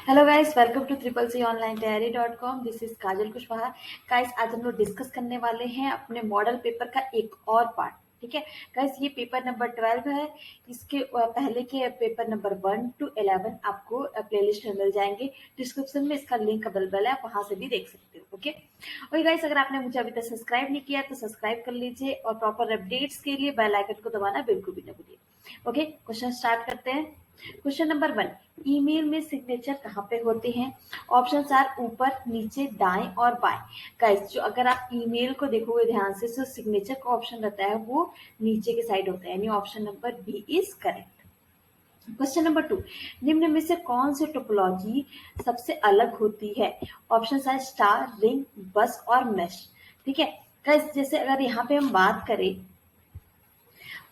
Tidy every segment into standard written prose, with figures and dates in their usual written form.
Hello guys, welcome to CCC-online-tayari.com। This is Kajal Kushwaha. Guys, आज हम लोग डिस्कस करने वाले हैं अपने मॉडल पेपर का एक और पार्ट। ठीक है गाइस, ये पेपर नंबर 12 है। इसके पहले के पेपर नंबर 1 to 11 आपको प्लेलिस्ट में मिल जाएंगे। डिस्क्रिप्शन में इसका लिंक अवेलेबल है, आप वहां से भी देख सकते हो। ओके और गाइस, अगर आपने मुझे अभी तक सब्सक्राइब नहीं किया तो सब्सक्राइब कर लीजिए और प्रॉपर अपडेट्स के लिए बेल आइकन को दबाना बिल्कुल भी ना भूलिए। ओके, क्वेश्चन स्टार्ट करते हैं। क्वेश्चन नंबर 1, ईमेल में सिग्नेचर कहाँ पे होते हैं? ऑप्शंस आर ऊपर, नीचे, दाएं और बाएं। गाइस, जो अगर आप ईमेल को देखोगे ध्यान से तो सिग्नेचर का ऑप्शन रहता है वो नीचे के साइड होता है, यानी option number B is correct. Question number 2, निम्न में से कौन सी टोपोलॉजी सबसे अलग होती है? Options are star, ring, bus और मैश। ठीक है गाइस, जैसे अगर यहाँ पे हम बात करें,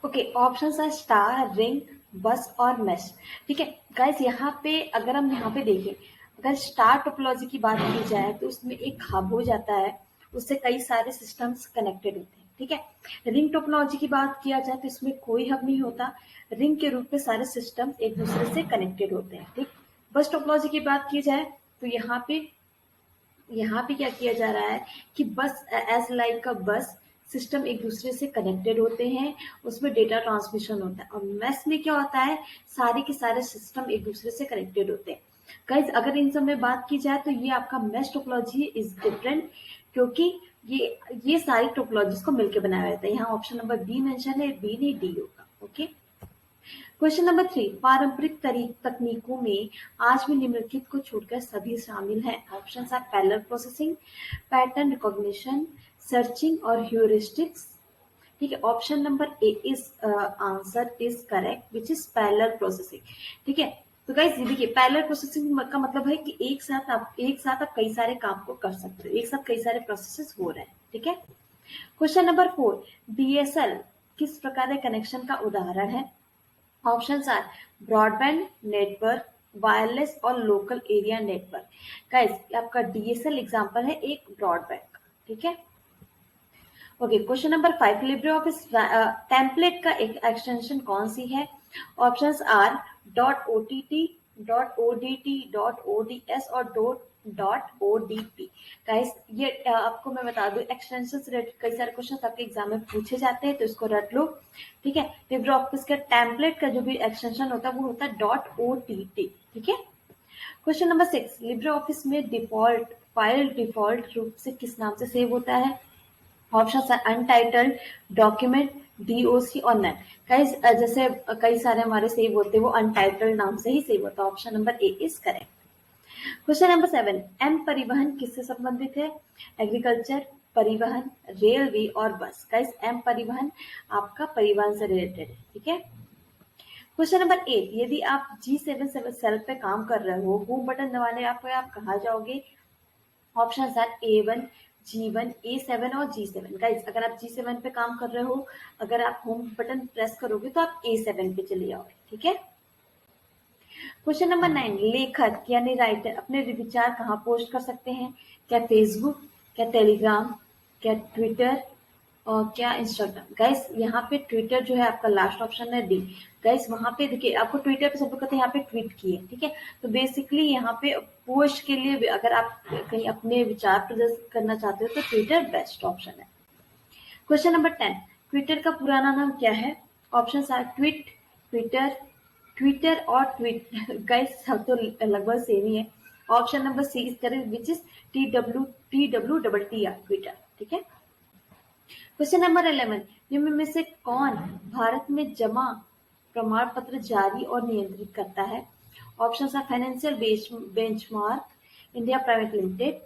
okay, options are star, ring, bus और मैश। ठीक है गाइस, यहाँ पे अगर हम यहाँ पे देखें, अगर स्टार टोपोलॉजी की बात की जाए तो उसमें एक हब हो जाता है, उससे कई सारे सिस्टम्स कनेक्टेड होते हैं। ठीक है, रिंग टोपोलॉजी की बात किया जाए तो इसमें कोई हब नहीं होता, रिंग के रूप में सारे सिस्टम एक दूसरे से कनेक्टेड होते हैं। ठीक, बस टोपोलॉजी की बात की जाए तो यहाँ पे क्या किया जा रहा है कि बस एज लाइक अ बस सिस्टम एक दूसरे से कनेक्टेड होते हैं, उसमें डेटा ट्रांसमिशन होता है। और मैश में क्या होता है, सारे के सारे सिस्टम एक दूसरे से कनेक्टेड होते हैं। गाइज, अगर इन सब में बात की जाए तो ये आपका मैश टोपोलॉजी इज डिफरेंट, क्योंकि ये सारी टोपोलॉजीज को मिलकर बनाया जाता है। यहाँ ऑप्शन नंबर बी मेंशन है, बी नहीं डी होगा। ओके, क्वेश्चन नंबर 3, पारंपरिक तकनीकों में आज भी निम्नलिखित को छोड़कर सभी शामिल हैं। Options are parallel processing, pattern recognition, searching और ह्यूरिस्टिक्स। ठीक है, option number A is answer is correct, which is parallel processing. ठीक है, तो गाइस ये देखिए, पैरेलल प्रोसेसिंग का मतलब है कि एक साथ आप कई सारे काम को कर सकते हो, एक साथ कई सारे प्रोसेसेस हो रहे हैं। ठीक है, क्वेश्चन नंबर 4, डीएसएल किस प्रकार के कनेक्शन का उदाहरण है? Options are broadband network, wireless और लोकल एरिया नेटवर्क। गाइस, आपका डीएसएल एग्जांपल है एक ब्रॉडबैंड का। ठीक है, okay, question number 5, Libre Office template का एक एक्सटेंशन कौन सी है? Options are dot OTT, dot ODT, dot ODS और डॉट ओडीपी। गाइस, ये आपको मैं बता दूं, एक्सटेंशन से रिलेटेड कई सारे क्वेश्चन आपके एग्जाम में पूछे जाते हैं, तो इसको रट लो। ठीक है, लिब्रे ऑफिस का टेम्पलेट का जो भी एक्सटेंशन होता है वो होता है डॉट ओटीटी। ठीक है, क्वेश्चन नंबर 6, लिब्रे ऑफिस में डिफॉल्ट फाइल डिफॉल्ट रूप से किस नाम से सेव होता है? ऑप्शंस है अनटाइटल्ड, डॉक्यूमेंट, डीओसी और नन। गाइस, जैसे कई सारे हमारे सेव होते हैं वो अनटाइटल्ड नाम से ही सेव होता है। Option number A is correct. Question number 7, M परिवहन किससे संबंधित है? एग्रीकल्चर, परिवहन, रेलवे और बस। गाइस, एम परिवहन आपका परिवहन से रिलेटेड है। ठीक है, क्वेश्चन नंबर 8, यदि आप G7 सेल पे काम कर रहे हो, होम बटन दबाने आप कहाँ जाओगे? Option are A1, G1, A7 और G7। गाइस, अगर आप G7 पे काम कर रहे हो, अगर आप होम बटन प्रेस करोगे तो आप A7 पे चले जाओगे। ठीक है, क्वेश्चन नंबर 9, लेखक यानी राइटर अपने विचार कहाँ पोस्ट कर सकते हैं? क्या फेसबुक, क्या टेलीग्राम, क्या ट्विटर और क्या इंस्टाग्राम? गाइस, यहाँ पे ट्विटर जो है आपका लास्ट ऑप्शन है डी। गाइस, वहां पे देखिए, आपको ट्विटर पे सब लोग कहते हैं यहाँ पे ट्वीट किए। ठीक है, तो बेसिकली यहाँ पे पोस्ट के लिए अगर आप कहीं अपने विचार प्रदर्शित करना चाहते हो तो ट्विटर बेस्ट ऑप्शन है। क्वेश्चन नंबर 10, ट्विटर का पुराना नाम क्या है? Option are tweet, Twitter, Twitter और ट्वीट। गाइस, सब तो लगभग सेम ही है। Option number C is correct, which is TWTWTR, Twitter. ठीक है, क्वेश्चन नंबर 11, निम्न में से कौन भारत में जमा प्रमाण पत्र जारी और नियंत्रित करता है? Options are financial benchmark India private limited,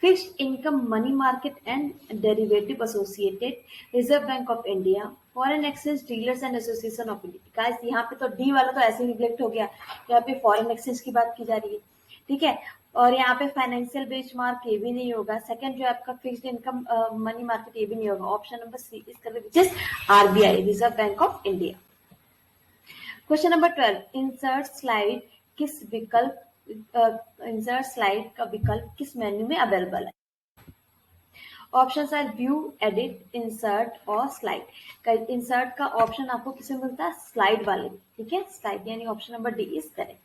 fixed income money market and derivative associated, reserve bank of India, foreign exchange dealers and association of India. Guys, यहाँ पे तो डी वाला तो ऐसे ही रिफ्लेक्ट हो गया, यहाँ पे फॉरेन एक्सचेंज की बात की जा रही है। ठीक है, और यहाँ पे फाइनेंशियल बेंचमार्क ये भी नहीं होगा। सेकंड जो आपका फिक्स्ड इनकम मनी मार्केट ये भी नहीं होगा। Option number C is correct, which is RBI, reserve bank of India. Question number 12, insert slide का विकल्प किस मेन्यू में अवेलेबल है? Options are view, edit, insert और स्लाइड। इंसर्ट का ऑप्शन आपको किसमें मिलता है? स्लाइड वाले में। ठीक है, स्लाइड यानी option number D is correct.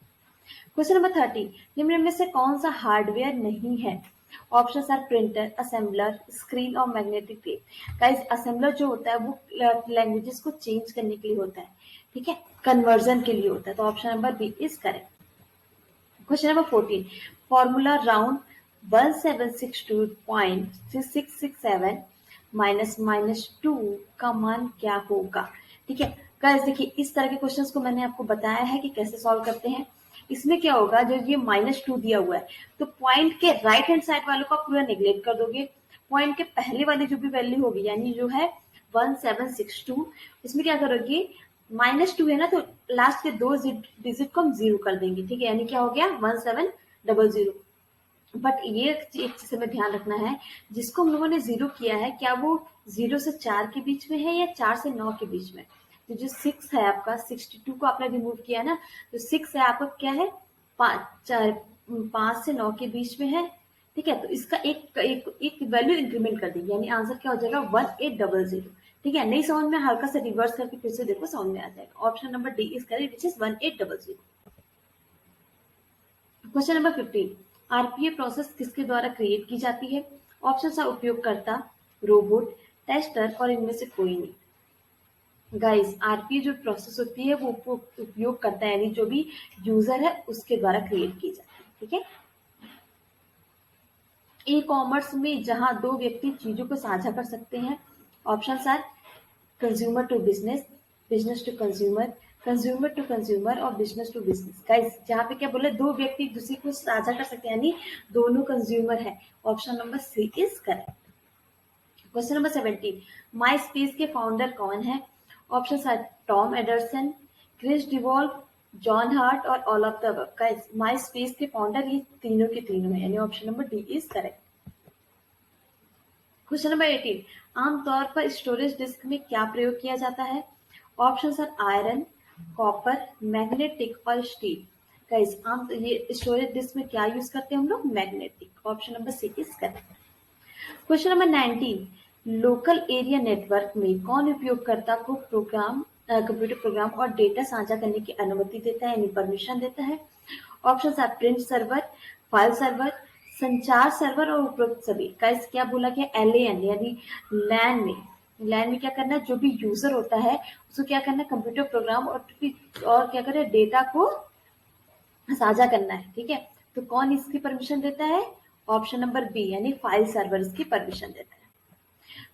Question number 30, निम्न में से कौन सा हार्डवेयर नहीं है? Option are printer, assembler, screen और मैग्नेटिक टेप। गाइस असेंबलर जो होता है वो लैंग्वेजेस को चेंज करने के लिए होता है, ठीक है, कन्वर्जन के लिए होता है, तो option number B is correct. Question number 14, formula round 1762.667 minus 2 का मान क्या होगा? ठीक है गाइस, देखिए इस तरह के क्वेश्चंस को मैंने आपको बताया है कि कैसे सॉल्व करते हैं। इसमें क्या होगा, जो ये -2 दिया हुआ है तो पॉइंट के राइट हैंड साइड वालों का पूरा नेग्लेक्ट कर दोगे। पॉइंट के पहले वाली जो भी वैल्यू होगी यानी जो है 1762, इसमें क्या करोगे, -2 है ना तो लास्ट के 2 डिजिट को हम 0 कर देंगे, ठीक है, यानी क्या हो गया 1700। बट ये एक चीज हमें ध्यान रखना है, जिसको हम लोगों ने 0 किया है क्या वो 0 से 4 के बीच में है या 4 से 9 के बीच में? तो जो 6 है आपका, 62 को आपने रिमूव किया ना, तो 6 है आपका क्या है 5 से 9 के बीच में है, ठीक है, तो इसका एक वैल्यू इंक्रीमेंट कर देंगे, यानी आंसर क्या हो जाएगा 1800। ठीक है, नहीं समझ में हल्का से रिवर्स करके फिर से देखो, समझ में आ जाएगा। Option number D is correct, which is 1800। Question number 15, RPA process किसके द्वारा क्रिएट की जाती है? ऑप्शन आर उपयोगकर्ता, रोबोट, टेस्टर और इनमें से कोई नहीं। गाइस आरपीए जो प्रोसेस होती है वो उपयोग करता है, यानी जो भी यूजर है उसके द्वारा क्रिएट की जाती है, ठीक है। ई कॉमर्स में जहां दो व्यक्ति चीजों को साझा कर सकते हैं, option are consumer to business, business to consumer, consumer to consumer और बिजनेस टू बिजनेस। गाइस जहाँ पे क्या बोले, दो व्यक्ति एक दूसरे को साझा कर सकते हैं, यानी दोनों कंज्यूमर है। Option number C is correct. Question number 17, MySpace के फाउंडर कौन है? Option are Tom Anderson, Chris DeWolfe, John Hart और all of the above. Guys MySpace के फाउंडर ये तीनों के तीनों है, यानी option number D is correct. Question number 18, आमतौर पर स्टोरेज डिस्क में क्या प्रयोग किया जाता है? Option are iron, copper, magnetic और स्टील। गाइस आम ये स्टोरेज डिस्क में क्या यूज करते हैं हम लोग? Magnetic. Option number C is correct. Question number 19, local area network में कौन उपयोगकर्ता को कंप्यूटर प्रोग्राम और डेटा साझा करने की अनुमति देता है, यानी परमिशन देता है? Option are print server, file server, संचार सर्वर और उपरोक्त सभी। गाइस क्या बोला गया, LAN यानी लैन में क्या करना है, जो भी यूजर होता है उसको क्या करना है, कंप्यूटर प्रोग्राम और क्या करे, डेटा को साझा करना है, ठीक है। तो कौन इसकी परमिशन देता है? ऑप्शन नंबर बी यानी फाइल सर्वर इसकी परमिशन देता है।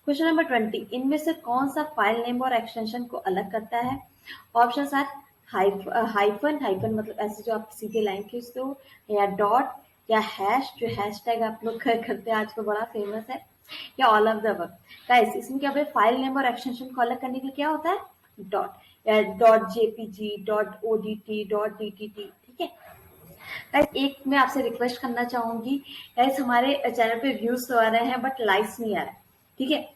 क्वेश्चन नंबर 20, इनमें से कौन सा फाइल नेम और एक्सटेंशन को अलग करता है? ऑप्शन आर हाइफन मतलब ऐसे जो आप सीधे लाइन खींचते हो, या डॉट, या हैश जो हैशटैग आप लोग करते हैं आजकल बड़ा फेमस है, या all of the above. Guys इसमें क्या होता है, फाइल नेम और एक्सटेंशन को अलग करने के लिए क्या होता है, डॉट, या dot JPG, dot ODT, dot DTT, ठीक है। गाइस एक मैं आपसे रिक्वेस्ट करना चाहूंगी, गाइस हमारे चैनल पे व्यूज तो आ रहे हैं बट लाइक्स नहीं आ रहा है, ठीक है।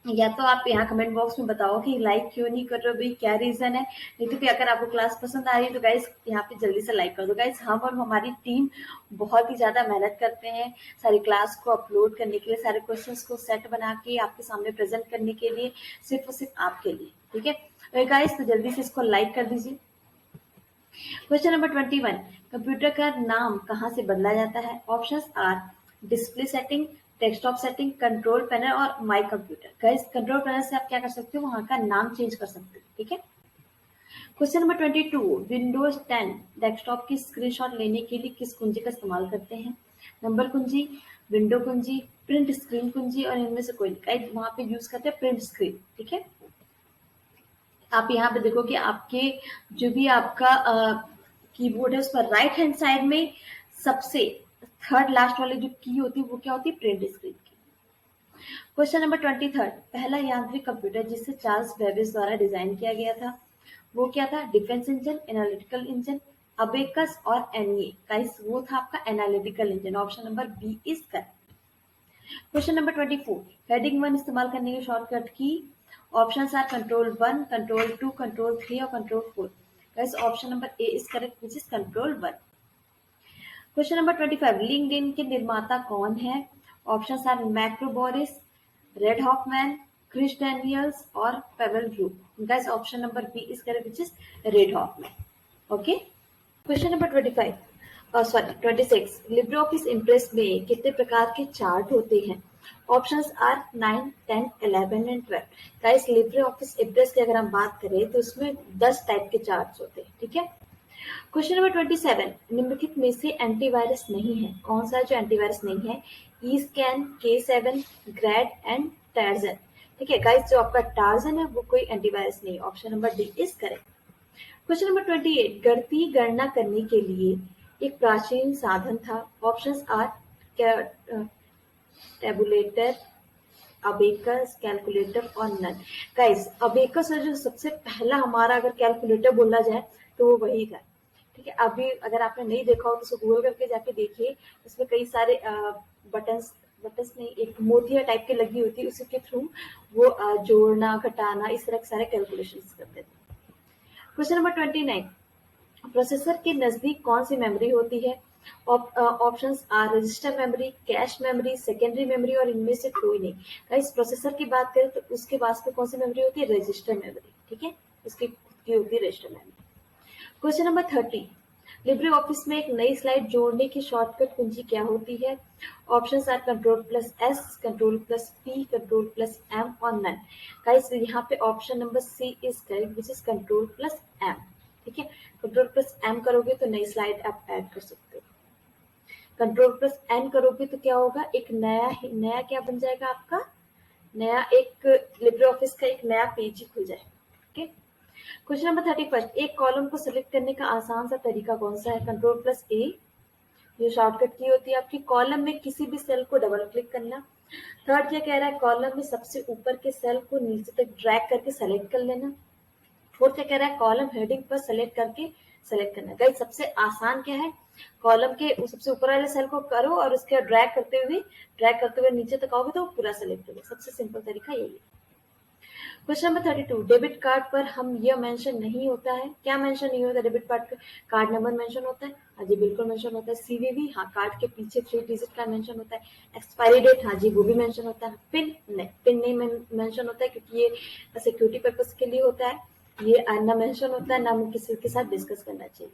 या तो आप यहाँ कमेंट बॉक्स में बताओ कि लाइक क्यों नहीं कर रहे हो भाई, क्या रीजन है, नहीं तो फिर अगर आपको क्लास पसंद आ रही है तो गाइस यहाँ पे जल्दी से लाइक कर दो। गाइस हम और हमारी टीम बहुत ही ज्यादा मेहनत करते हैं सारी क्लास को अपलोड करने के लिए, सारे क्वेश्चंस को सेट बना के आपके सामने प्रेजेंट करने के लिए, सिर्फ और सिर्फ आपके लिए, ठीक है। तो गाइस तो जल्दी से इसको लाइक कर दीजिए। क्वेश्चन नंबर 21, कंप्यूटर का नाम कहाँ से बदला जाता है? Options are display setting, desktop setting, control panel और My Computer. Guys control panel से आप क्या कर सकते हो, वहां का नाम चेंज कर सकते हो, ठीक है। क्वेश्चन नंबर 22, विंडोज 10 डेस्कटॉप की स्क्रीनशॉट लेने के लिए किस कुंजी का इस्तेमाल करते हैं? नंबर कुंजी, विंडो कुंजी, प्रिंट स्क्रीन कुंजी और इनमें से कोई नहीं। वहां पे यूज करते हैं प्रिंट स्क्रीन, ठीक है। आप यहाँ पे देखो कि आपके जो भी आपका कीबोर्ड है उस पर राइट हैंड साइड में सबसे थर्ड लास्ट वाली जो की होती है वो क्या होती है, प्रिंट स्क्रीन की। क्वेश्चन नंबर 23, पहला यांत्रिक कंप्यूटर जिसे चार्ल्स बेबेज द्वारा डिजाइन किया गया था वो क्या था? Defence engine, analytical engine, abacus और एनईए। गाइस वो था आपका analytical engine. Option number B is correct. Question number 24, heading 1 इस्तेमाल करने की शॉर्टकट की। Options are control 1, control 2, control 3 और control 4। Guys option number A is correct, which is control 1। Question number 25, LinkedIn के निर्माता कौन है? ऑप्शंस आर मैक्रोबोरिस, रेड हॉकमैन, क्रिस डैनियल्स और पेवेल group. Guys option number B is correct, which is red hawkman. Okay. Question number 25, sorry 26 Libre office impress में कितने प्रकार के चार्ट होते हैं? Options are 9, 10, 11 and 12। Guys Libre office Impress की अगर हम बात करें तो उसमें 10 टाइप के चार्ट्स होते हैं, ठीक है। क्वेश्चन नंबर 27 निम्नलिखित में से एंटीवायरस नहीं है, कौन सा जो एंटीवायरस नहीं है? ई स्कैन, K7, ग्रैड एंड टार्जन। ठीक है गाइस, जो आपका टार्जन है वो कोई एंटीवायरस नहीं, option number D is correct. Question number 28 गणितीय गणना करने के लिए एक प्राचीन साधन था। Options are tabulator, abacus, calculator और नन। गाइस अबेकस है जो सबसे पहला हमारा अगर कैलकुलेटर बोला जाए तो वो वही था, ठीक है। अभी अगर आपने नहीं देखा हो तो उसको गूगल करके जाके देखिए, उसमें कई सारे बटन्स बटन्स नहीं, एक मोतिया टाइप की लगी होती है, उसी के थ्रू वो जोड़ना घटाना इस तरह के सारे कैलकुलेशंस करते थे। क्वेश्चन नंबर 29 प्रोसेसर के नजदीक कौन सी मेमोरी होती है? Options are register memory, cache memory, secondary memory और इनमें से कोई नहीं। गाइस प्रोसेसर की बात करें तो उसके पास में कौन सी मेमोरी होती है? रजिस्टर मेमोरी, ठीक है, उसकी खुद की होती है register memory. Question number 30 Libre office में एक नई स्लाइड जोड़ने की शॉर्टकट कुंजी क्या होती है? Options are control plus S, control plus P, control plus M और नन। गाइस यहाँ पे option number C is correct which is control plus M, ठीक है। कंट्रोल प्लस एम करोगे तो नई स्लाइड आप ऐड कर सकते हो। कंट्रोल प्लस एन करोगे तो क्या होगा? एक नया क्या बन जाएगा आपका? नया एक लिब्रे ऑफिस का एक नया पेज ही खुल जाएगा, ठीक है। क्वेश्चन नंबर 31 एक कॉलम को सिलेक्ट करने का आसान सा तरीका कौन सा है? कंट्रोल प्लस ए, ये शॉर्टकट की होती है आपकी। कॉलम में किसी भी सेल को डबल क्लिक करना। थर्ड क्या कह रहा है? कॉलम में सबसे ऊपर के सेल को नीचे तक ड्रैग करके सेलेक्ट कर लेना। फोर्थ क्या कह रहा है? कॉलम हेडिंग पर सेलेक्ट करके सेलेक्ट करना। गाइस सबसे आसान क्या है? कॉलम के सबसे ऊपर वाले सेल को करो और उसके ड्रैग करते हुए नीचे तक आओगे तो वो पूरा सेलेक्ट होगा। सबसे सिंपल तरीका यही है। क्वेश्चन नंबर 32 डेबिट कार्ड पर हम यह मेंशन नहीं होता है, क्या मेंशन नहीं होता? डेबिट कार्ड का कार्ड नंबर मेंशन होता है, हाँ जी बिल्कुल मेंशन होता है। सीवीवी, हाँ कार्ड के पीछे 3 डिजिट का मेंशन होता है। एक्सपायरी डेट, हाँ जी वो भी मेंशन होता है। पिन नहीं मेंशन होता है क्योंकि ये सिक्योरिटी पर्पज के लिए होता है, ये ना मेंशन होता है, ना मुझे किसी के साथ डिस्कस करना चाहिए।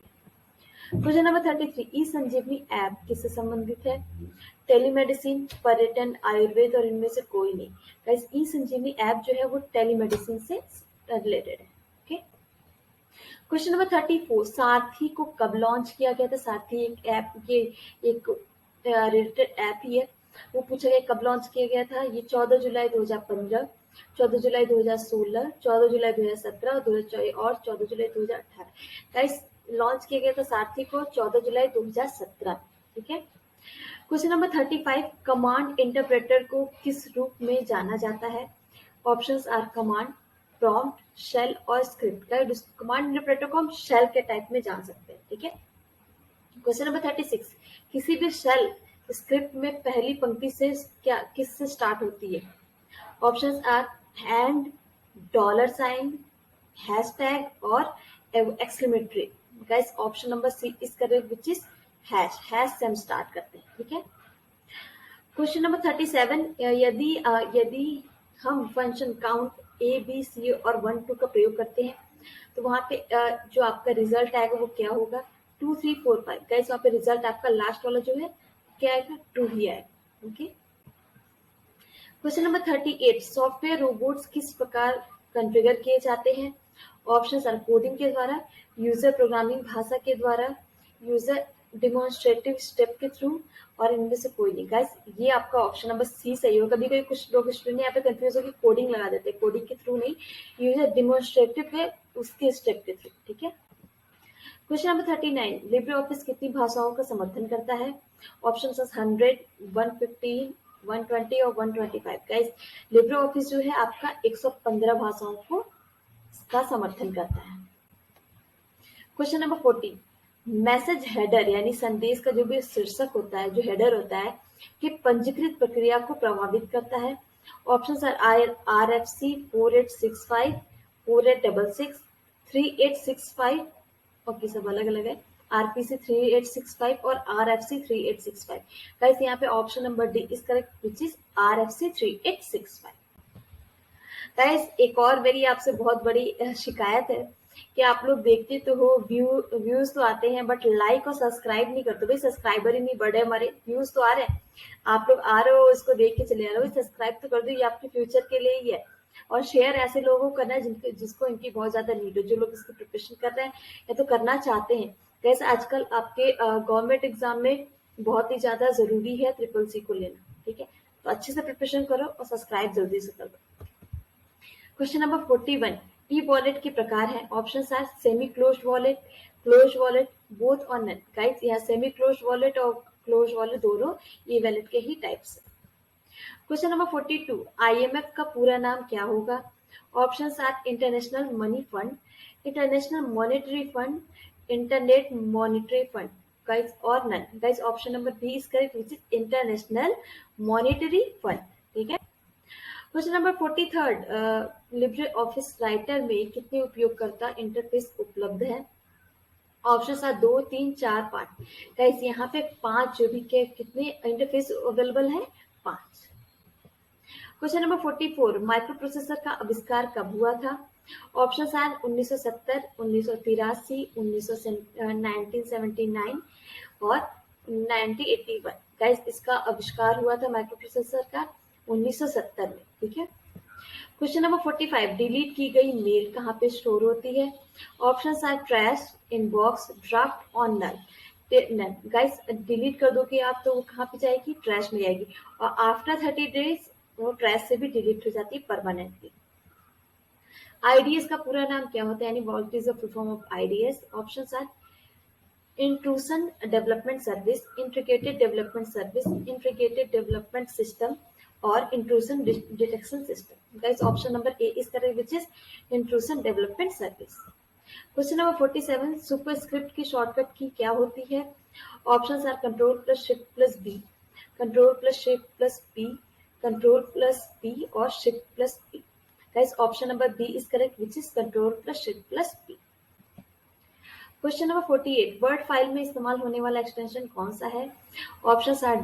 क्वेश्चन नंबर 33 ई संजीवनी ऐप किससे संबंधित है? टेलीमेडिसिन, पर्यटन, आयुर्वेद और इनमें से कोई नहीं। गाइस ई संजीवनी ऐप जो है वो टेलीमेडिसिन से रिलेटेड है, ओके। क्वेश्चन नंबर 34 सारथी को कब लॉन्च किया गया था? सारथी एक ऐप, ये एक रिलेटेड ऐप ही है। वो पूछा गया कब लॉन्च किया गया था? ये 14 जुलाई 2015, 14 जुलाई 2016, 14 जुलाई 2017 और 14 जुलाई 2018। गाइस लॉन्च किया गया था सारथी को 14 जुलाई 2017, ठीक है। क्वेश्चन नंबर 35 कमांड इंटरप्रेटर को किस रूप में जाना जाता है? Options are command, prompt, shell और स्क्रिप्ट। कमांड इंटरप्रेटर को हम शेल के टाइप में जान सकते हैं, ठीक है। क्वेश्चन नंबर 36 किसी भी शेल स्क्रिप्ट में पहली पंक्ति से क्या किससे स्टार्ट होती है? Options are hand, dollar sign, hashtag और exclamatory. Guys option number C is correct which is hash से हम स्टार्ट करते हैं, ठीक है। क्वेश्चन नंबर 37 यदि हम function count A B C और 1 2 का प्रयोग करते हैं तो वहां पे जो आपका रिजल्ट आएगा वो क्या होगा? 2 3 4 5। गाइस वहां पे रिजल्ट आपका लास्ट वाला जो है क्या आएगा? 2 ही आएगा, okay. Question number 38 software robots किस प्रकार कॉन्फ़िगर किए जाते हैं? ऑप्शंस आर कोडिंग के द्वारा, यूजर प्रोग्रामिंग भाषा के द्वारा, यूजर डिमॉन्स्ट्रेटिव स्टेप के थ्रू और इनमें से कोई नहीं। गाइस ये आपका ऑप्शन नंबर सी सही होगा। कभी कभी कुछ लोग स्टूडेंट यहाँ पे कंफ्यूज होकर कोडिंग लगा देते हैं, कोडिंग के थ्रू नहीं, यूजर डिमॉन्स्ट्रेटिव है उसके स्टेप के थ्रू, ठीक है। क्वेश्चन नंबर 39 लिब्रे ऑफिस कितनी भाषाओं का समर्थन करता है? ऑप्शन 100, 115, 120 और 125। गाइस लिब्रे ऑफिस जो है आपका 115 भाषाओं को का समर्थन करता है। क्वेश्चन नंबर 40 मैसेज हेडर यानी संदेश का जो भी शीर्षक होता है, जो हेडर होता है, कि पंजीकृत प्रक्रिया को प्रभावित करता है। ऑप्शंस आर RFC 4865, 4866, 3865, ओके सब अलग अलग है, RPC 3865 और RFC 3865। गाइस यहाँ पे option number D is correct which is RFC 3865। Guys एक और मेरी आपसे बहुत बड़ी शिकायत है कि आप लोग देखते तो हो, व्यूज तो आते हैं बट लाइक और सब्सक्राइब नहीं करते। भाई सब्सक्राइबर ही नहीं बढ़े हमारे, व्यूज तो आ रहे हैं, आप लोग आ रहे हो इसको देख के चले आ रहे हो, सब्सक्राइब तो कर दो, ये आपके फ्यूचर के लिए ही है। और शेयर ऐसे लोगों को करना है जिसको इनकी बहुत ज्यादा नीड हो, जो लोग इसकी प्रिपरेशन कर रहे हैं या तो करना चाहते हैं। जैसे आजकल आपके गवर्नमेंट एग्जाम में बहुत ही ज्यादा जरूरी है ट्रिपल सी को लेना, ठीक है, तो अच्छे से प्रिपरेशन करो और सब्सक्राइब जल्दी से कर दो। क्वेश्चन नंबर 41, ई वॉलेट के प्रकार है। Option are semi close wallet, both और नन। गाइस यहाँ सेमी क्लोज वॉलेट और क्लोज वॉलेट दोनों ई वॉलेट के ही टाइप्स है। क्वेश्चन नंबर 42, आईएमएफ का पूरा नाम क्या होगा। Option are international money fund, international monetary fund, internet monetary fund, guys और none. Guys option number B is correct, which is international monetary fund, ठीक है। Question number 43, libre office writer में कितने उपयोगकर्ता इंटरफेस उपलब्ध है। Option are 2, 3, 4, 5। गाइस यहाँ पे 5 जो भी के कितने इंटरफेस अवेलेबल है, 5। क्वेश्चन नंबर 44, माइक्रो प्रोसेसर का आविष्कार कब हुआ था। ऑप्शन आर 1970, 1983, 1979 और 1981। गाइस इसका आविष्कार हुआ था माइक्रो प्रोसेसर का 1970 में, ठीक है। क्वेश्चन नंबर 45, डिलीट की गई मेल कहाँ पे स्टोर होती है। Option are trash, inbox, draft और नल। गाइस डिलीट कर दोगे आप तो वो कहाँ पे जाएगी, ट्रैश में जाएगी, और आफ्टर 30 डेज वो ट्रैश से भी डिलीट हो जाती है परमानेंटली। आईडीएस का पूरा नाम क्या होता है, यानी what is the full form of IDS. Option are intrusion development service, integrated development service, integrated development system और intrusion detection system. Guys option number A is correct, which is intrusion development service. Question number 47, superscript की shortcut की क्या होती है। Option are control plus shift plus B, control plus shift plus B, control plus B और shift plus B. Guys option number B is correct, which is control plus shift plus B. Question number 48, word file में इस्तेमाल होने वाला extension कौन सा है। Option are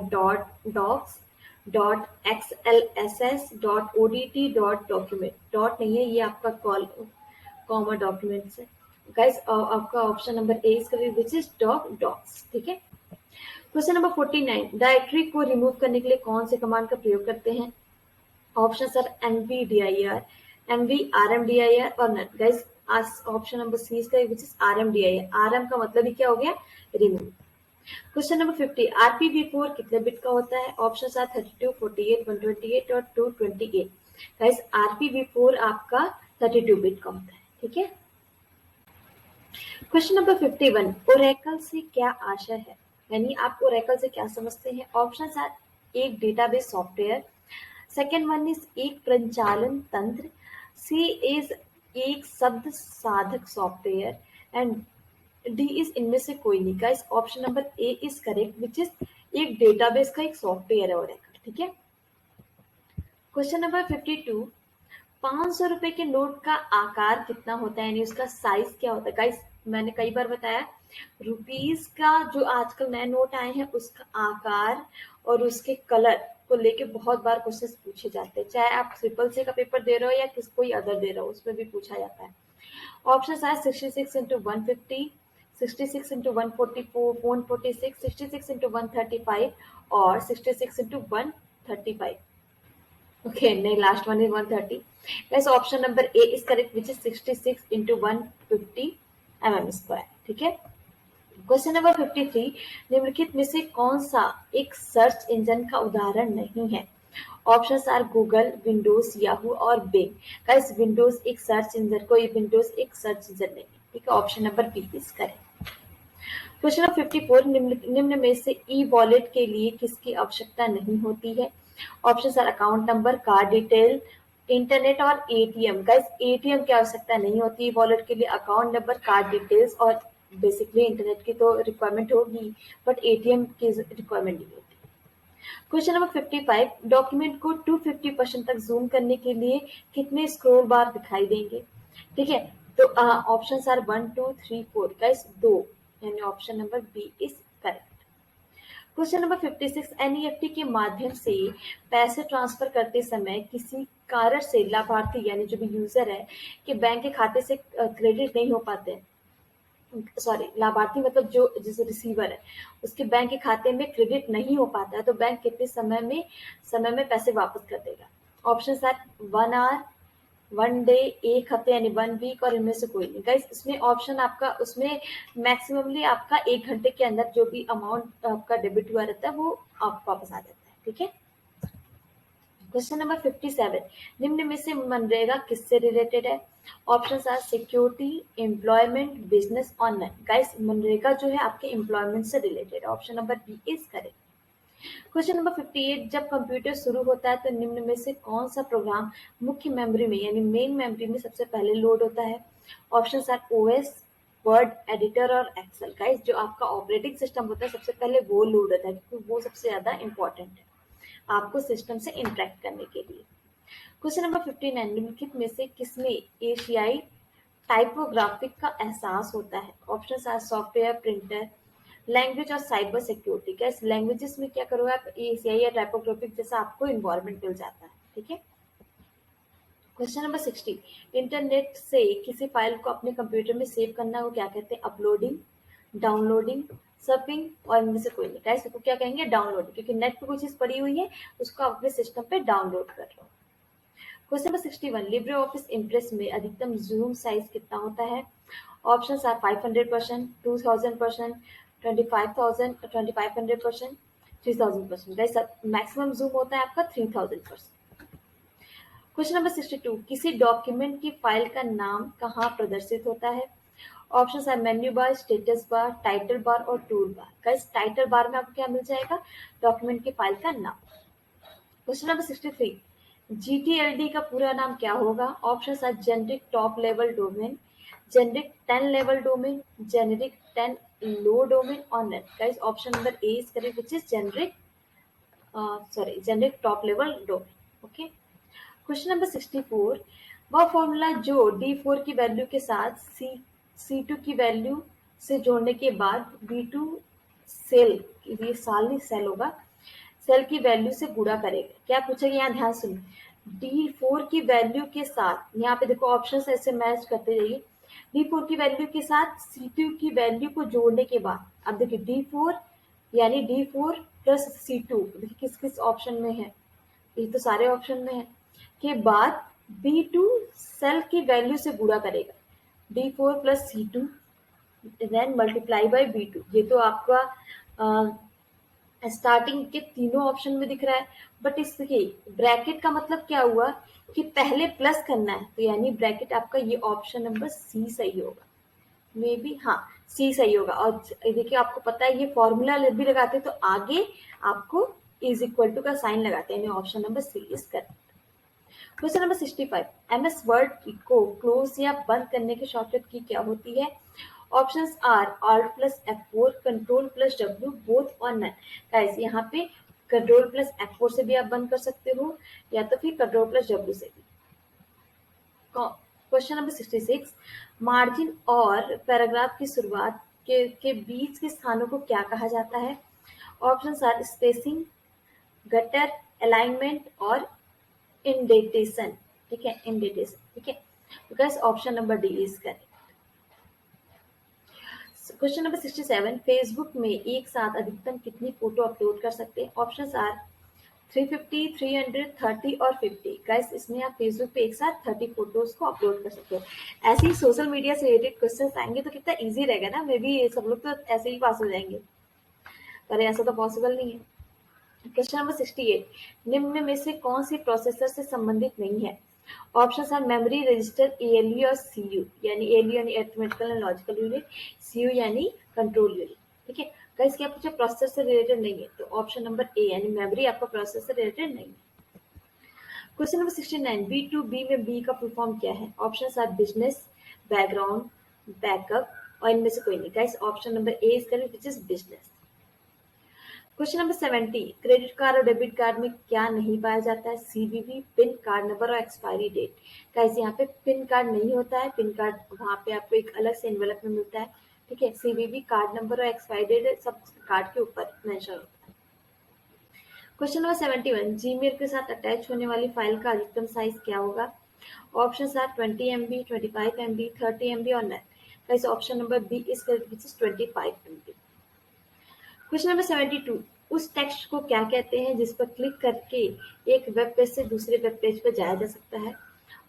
dot docx, dot XLSS, dot ODT, dot document. Dot नहीं है, ये आपका कॉमा डॉक्यूमेंट्स है। गाइस आपका option number A is correct, which is docx, ठीक है। क्वेश्चन नंबर 49, डायरेक्टरी को रिमूव करने के लिए कौन से कमांड का प्रयोग करते हैं। ऑप्शन सर mvdir, mvrmdir और none. Guys option number C is correct, which is rmdir। rm का मतलब ही क्या हो गया, रिमूव। क्वेश्चन नंबर 50, RPv4 कितने बिट का होता है। ऑप्शन आर 32, 48, 128 और 228। गाइस RPv4 आपका 32 बिट का होता है, ठीक है। क्वेश्चन नंबर 51, ओरेकल से क्या आशय है, यानी आप ओरेकल से क्या समझते हैं। ऑप्शन आर एक database software, second one is एक प्रचालन तंत्र, सी इज एक शब्द साधक सॉफ्टवेयर एंड डी इज इनमें से कोई नहीं। Guys option number A is correct, which is एक डेटाबेस का एक सॉफ्टवेयर है ओरेकल, ठीक है। क्वेश्चन नंबर 52, 500 रुपए के नोट का आकार कितना होता है, यानी उसका साइज क्या होता है। गाइस मैंने कई बार बताया, रुपीज का जो आजकल नए नोट आए हैं उसका आकार और उसके कलर को लेके बहुत बार क्वेश्चन पूछे जाते हैं, चाहे आप ट्रिपल सी का पेपर दे रहे हो या कोई अदर दे रहे हो, उसमें भी पूछा जाता है। ऑप्शन है 66 इंटू 150, 66 इंटू 144, 146, 66 इंटू 135 और 66 इंटू 135। ओके नहीं, last one is 130। Guys option number A is correct, which is 66 into 150 mm², ठीक है। क्वेश्चन नंबर 53, निम्नलिखित में से कौन सा एक सर्च इंजन का उदाहरण नहीं है। Option are Google, Windows, Yahoo और बिंग। गाइस विंडोज एक सर्च इंजन, कोई विंडोज एक सर्च इंजन नहीं, ठीक है। Option number B is correct. Question number 54, निम्न में से ई वॉलेट के लिए किसकी आवश्यकता नहीं होती है। Option are account number, card detail, internet और एटीएम। गाइस एटीएम की आवश्यकता नहीं होती वॉलेट के लिए, अकाउंट नंबर, कार्ड डिटेल्स और बेसिकली इंटरनेट की तो रिक्वायरमेंट होगी, बट एटीएम की रिक्वायरमेंट नहीं होती। क्वेश्चन नंबर 55, डॉक्यूमेंट को 250% तक जूम करने के लिए कितने स्क्रॉल बार दिखाई देंगे, ठीक है। तो ऑप्शन आर 1, 2, 3, 4। गाइस 2, यानी option number B is correct. Question number 56, NEFT के माध्यम से पैसे ट्रांसफर करते समय किसी कारण से लाभार्थी यानी जो भी यूजर है कि बैंक के खाते से क्रेडिट नहीं हो पाते, सॉरी लाभार्थी मतलब जो जिस रिसीवर है उसके बैंक के खाते में क्रेडिट नहीं हो पाता है, तो बैंक कितने समय में पैसे वापस कर देगा? ऑप्शन आर 1 आवर, 1 डे, 1 हफ्ते यानी 1 वीक, और इनमें से कोई नहीं। गाइस इसमें ऑप्शन आपका उसमें मैक्सिममली आपका 1 घंटे के अंदर जो भी अमाउंट आपका डेबिट हुआ रहता है वो आपको वापस आ जाता है। ठीक है, क्वेश्चन नंबर 57, निम्न में से मनरेगा किससे रिलेटेड है? Option are security, employment, business और नन। गाइस मनरेगा जो है आपके एम्प्लॉयमेंट से रिलेटेड है। Option number B is correct. Question number 58, जब कंप्यूटर शुरू होता है तो निम्न में से कौन सा प्रोग्राम मुख्य मेमोरी में यानी मेन मेमोरी में सबसे पहले लोड होता है? Option are OS, word editor और एक्सेल। गाइस जो आपका ऑपरेटिंग सिस्टम होता है सबसे पहले वो लोड होता है क्योंकि वो सबसे ज्यादा इंपॉर्टेंट है आपको सिस्टम से इंटरेक्ट करने के लिए। क्वेश्चन नंबर 59, निम्नलिखित में से किसमें एशियाई टाइपोग्राफिक का एहसास होता है? Option are software, printer, language और साइबर सिक्योरिटी। क्या लैंग्वेजेस में क्या करोगे आप? एशियाई या टाइपोग्राफिक जैसा आपको इन्वायरमेंट मिल जाता है। ठीक है, क्वेश्चन नंबर 60, इंटरनेट से किसी फाइल को अपने कंप्यूटर में सेव करना को क्या कहते हैं? अपलोडिंग, डाउनलोडिंग, सर्फिंग और इनमें से कोई नहीं। गाइस इसको क्या कहेंगे? डाउनलोड, क्योंकि नेट पे कोई चीज पड़ी हुई है उसको आप अपने सिस्टम पे डाउनलोड कर लो। Question number 61, libre office impress में अधिकतम जूम साइज कितना होता है? Option are 500%, 2000%, 25,000, 2500%, 3000%। Guys maximum zoom होता है आपका 3000%। क्वेश्चन नंबर 62, किसी डॉक्यूमेंट की फाइल का नाम कहाँ प्रदर्शित होता है? Option are menu bar, status bar, title bar और tool bar. Guys title bar में आपको क्या मिल जाएगा? डॉक्यूमेंट की फाइल का नाम। क्वेश्चन नंबर 63, जीटीएलडी का पूरा नाम क्या होगा? Option are generic top level domain, generic 10 level domain, generic 10 low domain और none. Guys option number A is correct which is generic generic top level domain. Okay, question number 64, वह formula जो D4 की value के साथ C2 की value से जोड़ने के बाद B2 सेल, ये साल नहीं सेल होगा, सेल की वैल्यू से गुणा करेगा। क्या पूछेगा? यहाँ ध्यान सुनो, D4 की वैल्यू के साथ, यहाँ पे देखो ऑप्शन ऐसे मैच करते जाइए, D4 की वैल्यू के साथ C2 की वैल्यू को जोड़ने के बाद, अब देखिए D4 यानी D4 प्लस C2, देखिए किस किस ऑप्शन में है, ये तो सारे ऑप्शन में है, के बाद B2 सेल की वैल्यू से गुणा करेगा, D4 plus C2 then multiply by B2। ये तो आपका स्टार्टिंग के तीनों ऑप्शन में दिख रहा है, बट इसके ब्रैकेट का मतलब क्या हुआ कि पहले प्लस करना है, तो यानी ब्रैकेट आपका ये ऑप्शन नंबर सी सही होगा, मे बी, हाँ सी सही होगा। और देखिए आपको पता है ये फॉर्मूला भी लगाते हैं तो आगे आपको इज इक्वल टू का साइन लगाते हैं, option number C is correct. Question number 65, MS Word को क्लोज या बंद करने की शॉर्टकट की क्या होती है? Options are Alt plus F4, control plus W, both और नन। गाइस यहाँ पे कंट्रोल प्लस F4 से भी आप बंद कर सकते हो या तो फिर कंट्रोल प्लस W से भी। क्वेश्चन नंबर 66, मार्जिन और पैराग्राफ की शुरुआत के बीच के स्थानों को क्या कहा जाता है? Options are spacing, gutter, alignment और इंडेंटेशन। ठीक है, इंडेंटेशन। ठीक है, तो guys option number D is correct. Question number 67, Facebook में एक साथ अधिकतम कितनी फोटो अपलोड कर सकते हैं? ऑप्शंस आर 350, 300, 30 और 50। गाइस इसमें आप फेसबुक पे एक साथ 30 फोटोज को अपलोड कर सकते हो। ऐसे ही सोशल मीडिया से रिलेटेड क्वेश्चन आएंगे तो कितना इजी रहेगा ना, मे बी सब लोग तो ऐसे ही पास हो जाएंगे, पर ऐसा तो पॉसिबल नहीं है। क्वेश्चन नंबर 68, निम्न में से कौन सी प्रोसेसर से संबंधित नहीं है? Options are memory, register, ALU और सीयू। यानी एएलयू यानी arithmetical and logical unit, CU यानी कंट्रोल यूनिट। ठीक है, गाइस क्या पूछा? प्रोसेसर से रिलेटेड नहीं है, तो ऑप्शन नंबर ए यानी मेमोरी आपका प्रोसेसर से रिलेटेड नहीं है। क्वेश्चन नंबर 69, B2B में बी का फुल फॉर्म क्या है? Options are business, background, backup और इनमें से कोई नहीं। Guys option number A is correct which is business. Question number 70, credit card और डेबिट कार्ड में क्या नहीं पाया जाता है? सीवीवी, पिन, कार्ड नंबर और एक्सपायरी डेट। गाइस यहाँ पे पिन कार्ड नहीं होता है, पिन कार्ड वहाँ पे आपको एक अलग से एनवेलप में मिलता है। ठीक है, सीवीवी, कार्ड नंबर और एक्सपायरी डेट सब कार्ड के ऊपर मेंशन होता है। क्वेश्चन नंबर 71, जीमेल के साथ अटैच होने वाली फाइल का अधिकतम साइज क्या होगा? Option are 20 MB, 25 MB, 30 MB और none. Guys option number B is correct which is 25 MB। Question number 72, उस टेक्स्ट को क्या कहते हैं जिस पर क्लिक करके एक वेब पेज से दूसरे वेब पेज पर जाया जा सकता है?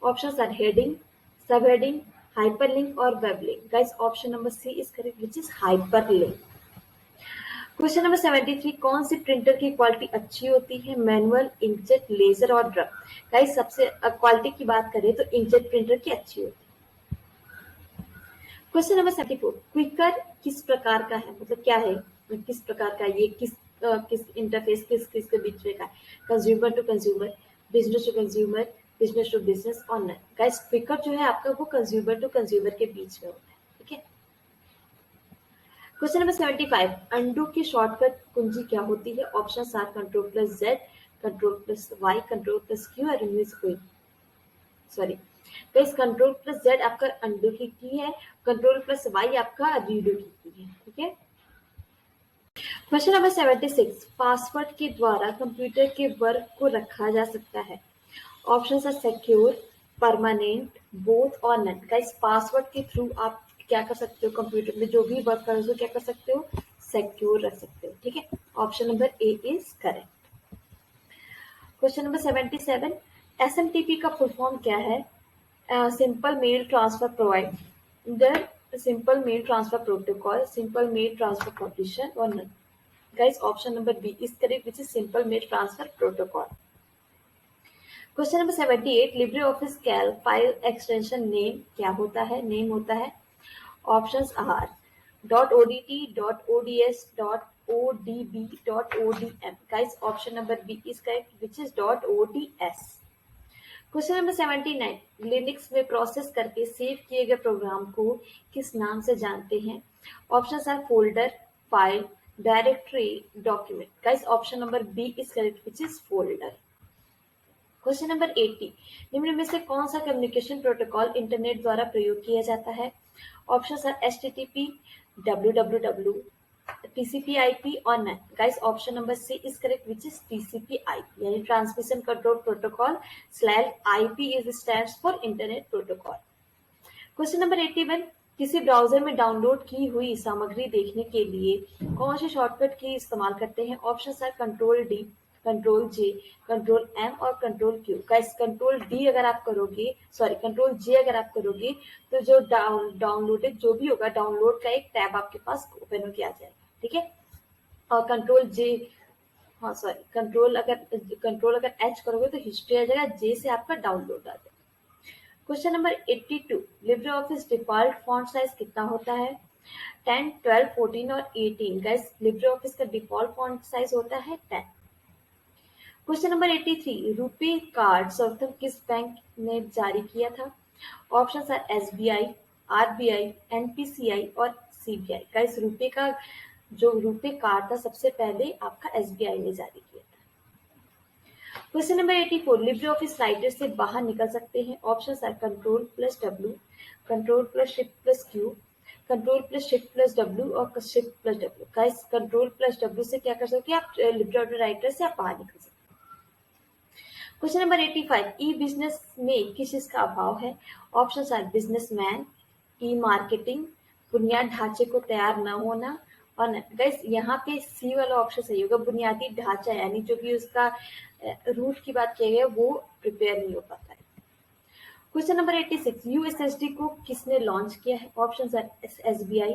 Option are heading, subheading, hyperlink और web link. Guys option number C is correct which is hyperlink. Question number 73, कौन सी प्रिंटर की क्वालिटी अच्छी होती है? मैनुअल, इंकजेट, लेजर और ड्रम। गाइस सबसे क्वालिटी की बात करें तो इंकजेट प्रिंटर की अच्छी होती है। क्वेश्चन नंबर 74, क्विकर किस प्रकार का है? मतलब क्या है, किस प्रकार का, ये किस इंटरफेस किस के बीच में का है? Consumer to consumer, business to consumer, business to business और नन। गाइस क्विकर जो है आपका वो कंज्यूमर टू कंज्यूमर के बीच में होता है। ठीक है। क्वेश्चन नंबर 75, अंडू की शॉर्टकट कुंजी क्या होती है? Option are Ctrl+Z, Ctrl+Y, Ctrl+Q और इनमें से कोई। सॉरी गाइस, Ctrl+Z आपका अंडू की है, Ctrl+Y आपका रीडो की है। ठीक है। क्वेश्चन नंबर 76, पासवर्ड के द्वारा कंप्यूटर के वर्क को रखा जा सकता है? Option are secure, permanent, both और नन। गाइस पासवर्ड के थ्रू आप क्या कर सकते हो, कंप्यूटर में जो भी वर्क कर रहे हो क्या कर सकते हो, सिक्योर रख सकते हो। ठीक है। Option number A is correct. Question number 77, SMTP का फुल फॉर्म क्या है? Simple mail transfer provider, simple mail transfer protocol, simple mail transfer partition और none. Guys option number B is correct which is simple mail transfer protocol. Question number 78, libre office calc file extension name क्या होता है? Name होता है options are .odt, .ods, .odb, .odm। Guys option number B is correct which is .ods। Question number 79, Linux में process करके save किए गए program को किस नाम से जानते हैं? Options are folder, file, directory, document. Guys option number B is correct which is folder. Question number 80, निम्न में से कौन सा कम्युनिकेशन प्रोटोकॉल इंटरनेट द्वारा प्रयोग किया जाता है? Option are HTTP, www, TCP/IP और none. Guys option number C is correct which is TCP/IP, यानी transmission control protocol / IP is stands for internet protocol. Question number 81, किसी ब्राउजर में डाउनलोड की हुई सामग्री देखने के लिए कौन सी शॉर्टकट की इस्तेमाल करते हैं? Option are Ctrl+D, Ctrl+J, Ctrl+M और Ctrl+Q। गाइस Ctrl+D अगर आप करोगे, सॉरी Ctrl+J अगर आप करोगे तो जो डाउनलोडेड जो भी होगा, डाउनलोड का एक टैब आपके पास ओपन होकर आ जाएगा। ठीक है। और Ctrl+J, हाँ सॉरी कंट्रोल अगर H करोगे तो हिस्ट्री आ जाएगा, J से आपका डाउनलोड आ जाएगा। Question number 82, Libre office default font size कितना होता है? 10, 12, 14 और 18। गाइस लिब्रे ऑफिस का डिफॉल्ट फॉन्ट साइज होता है 10। क्वेश्चन नंबर 83, रुपे कार्ड सर्वप्रथम किस बैंक ने जारी किया था? Option are SBI, RBI, NPCI और CBI। गाइस रुपे का जो रुपे कार्ड था सबसे पहले आपका SBI ने जारी किया था। Question number 84, Libre office writer से बाहर निकल सकते हैं? Option are Ctrl+W, Ctrl+Shift+Q, Ctrl+Shift+W और Shift+W। गाइस Ctrl+W से क्या कर सकते हैं आप, लिब्रे ऑफिस राइटर से आप बाहर निकल सकते हैं। क्वेश्चन नंबर 85, ई बिजनेस में किस चीज का अभाव है? Option are businessman, e marketing, बुनियाद ढांचे को तैयार न होना और गाइस यहाँ पे सी वाला ऑप्शन सही होगा, बुनियादी ढांचा, यानी जो भी उसका रूट की बात की गई है वो प्रिपेयर नहीं हो पाता है। क्वेश्चन नंबर 86, यूएसएसडी को किसने लॉन्च किया है? Option are SBI,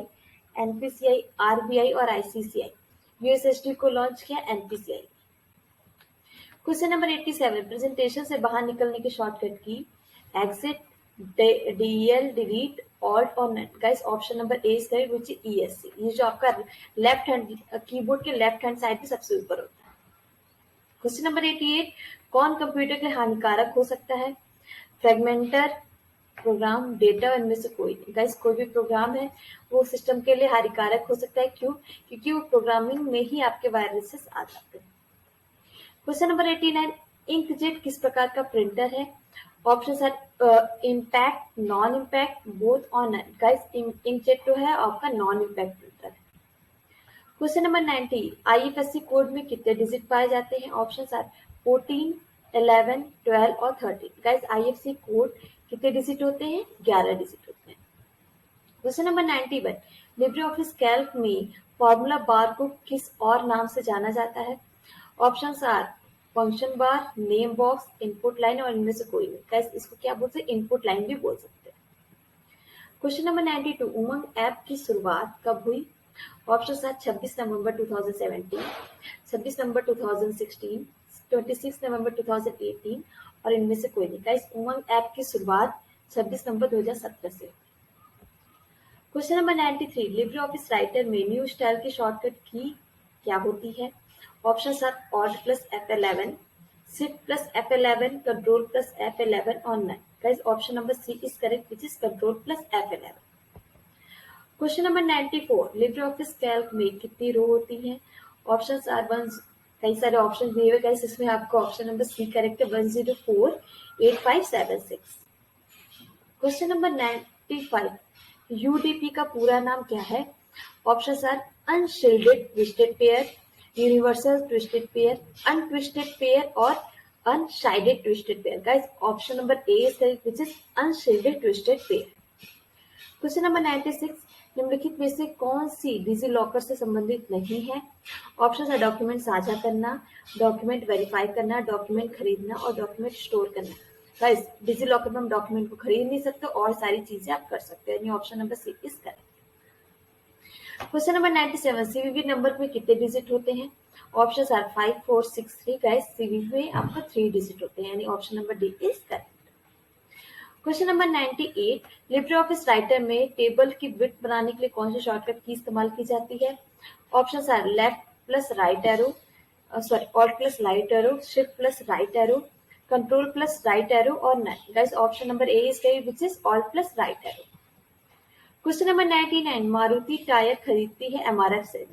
NPCI, RBI और ICCI। यूएसएसडी को लॉन्च किया NPCI। क्वेश्चन नंबर 87, प्रेजेंटेशन से बाहर निकलने की shortcut key exit, DEL, delete, alt और none. Guys option number A is correct which is ESC। ये जो आपका लेफ्ट हैंड कीबोर्ड के लेफ्ट हैंड साइड पे सबसे ऊपर होता है। क्वेश्चन नंबर 88, कौन कंप्यूटर के लिए हानिकारक हो सकता है? फ्रेगमेंटर प्रोग्राम, डेटा, इनमें से कोई नहीं। गाइस कोई भी प्रोग्राम है वो सिस्टम के लिए हानिकारक हो सकता है। क्यों? क्योंकि वो प्रोग्रामिंग में ही आपके वायरसेस आ जाते हैं। क्वेश्चन नंबर 89, इंकजेट किस प्रकार का प्रिंटर है? Option are impact, non impact, both और नन। गाइस इंकजेट जो है आपका नॉन इम्पैक्ट प्रिंटर है। क्वेश्चन नंबर 90, आईएफएससी कोड में कितने डिजिट पाए जाते हैं? ऑप्शंस आर 14, 11, 12 और 13। गाइस आईएफएससी कोड कितने डिजिट होते हैं? 11 डिजिट होते हैं। Question number 91, libre office calc में फॉर्मूला बार को किस और नाम से जाना जाता है? Options are function bar, name box, input line और इनमें से कोई नहीं। गाइस इसको क्या बोलते हैं? इनपुट लाइन भी बोल सकते हैं। क्वेश्चन नंबर 92, उमंग ऐप की शुरुआत कब हुई? ऑप्शंस आर 26 नवंबर 2017, 26 नवंबर 2016, 26 नवंबर 2018 और इनमें से कोई नहीं। गाइस उमंग ऐप की शुरुआत 26 नवंबर 2017 से। Question number 93, libre office writer में न्यू स्टाइल की शॉर्टकट की क्या होती है? Options are alt plus F11, shift plus F11, control plus F11 और 9। Guys option number C is correct, which is control plus F11। Question number 94, libre office calc में कितनी रो होती हैं? ऑप्शंस आर वन, कई सारे ऑप्शन दिए हुए guys, इसमें आपको ऑप्शन नंबर सी करेक्ट है, 104, 8576। क्वेश्चन नंबर 95, यूडीपी का पूरा नाम क्या है? Options are unshielded twisted pair, universal twisted pair, untwisted pair और unshielded twisted pair. Guys option number A is correct, which is unshielded twisted pair. Question number 96, निम्नलिखित में से कौन सी डिजी लॉकर से संबंधित नहीं है? ऑप्शन है डॉक्यूमेंट साझा करना, डॉक्यूमेंट वेरीफाई करना, डॉक्यूमेंट खरीदना और डॉक्यूमेंट स्टोर करना। गाइस डिजी लॉकर में हम डॉक्यूमेंट को खरीद नहीं सकते और सारी चीजें आप कर सकते हैं। Option number C is correct. Question number 97, CVV number में कितने डिजिट होते हैं? Option are 5, 4, 6, 3। गाइस सीवीवी में आपका 3 डिजिट होते हैं, यानी option number D is correct. Question number 98, Libre office writer में टेबल की विड्थ बनाने के लिए कौन सी शॉर्टकट की इस्तेमाल की जाती है? Options are left plus right arrow, sorry alt plus right arrow, shift plus right arrow, control plus right arrow और 9। Guys option number A is correct, which is alt plus right arrow. Question number 99, Maruti tyre खरीदती है MRF से,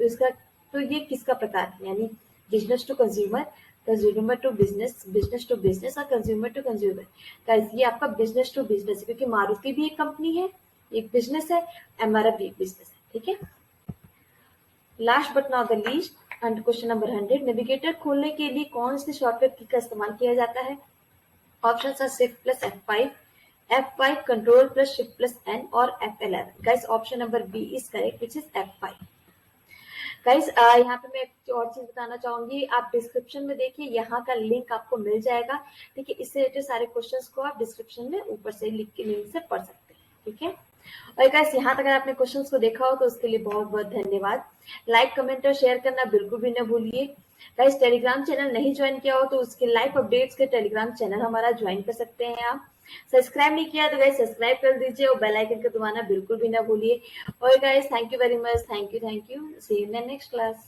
तो ये किसका प्रकार है? यानी business to consumer, consumer to business, business to business और कंज्यूमर टू कंज्यूमर। गाइस ये आपका बिजनेस टू बिजनेस है, क्योंकि मारुति भी एक कंपनी है, एक बिजनेस है, एमआरएफ भी एक बिजनेस है। ठीक है, last but not the least and question number 100, navigator खोलने के लिए कौन सी शॉर्टकट की का इस्तेमाल किया जाता है? Option are shift plus F5, F5, control plus shift plus N और F11। Guys option number B is correct, which is F5। Guys यहाँ पे मैं एक और चीज बताना चाहूंगी, आप डिस्क्रिप्शन में देखिए, यहाँ का लिंक आपको मिल जाएगा। ठीक है, इससे रिलेटेड सारे क्वेश्चंस को आप डिस्क्रिप्शन में ऊपर से लिख के लिंक से पढ़ सकते हैं। ठीक है, और गाइस यहाँ तक अगर आपने क्वेश्चंस को देखा हो तो उसके लिए बहुत बहुत धन्यवाद। लाइक, कमेंट और शेयर करना बिल्कुल भी न भूलिए। गाइस टेलीग्राम चैनल नहीं ज्वाइन किया हो तो उसके लाइव अपडेट्स के टेलीग्राम चैनल हमारा ज्वाइन कर सकते हैं आप। सब्सक्राइब नहीं किया तो गाइस सब्सक्राइब कर दीजिए और बेल आइकन को दबाना बिल्कुल भी ना भूलिए। और guys thank you very much, thank you, see you in the next class.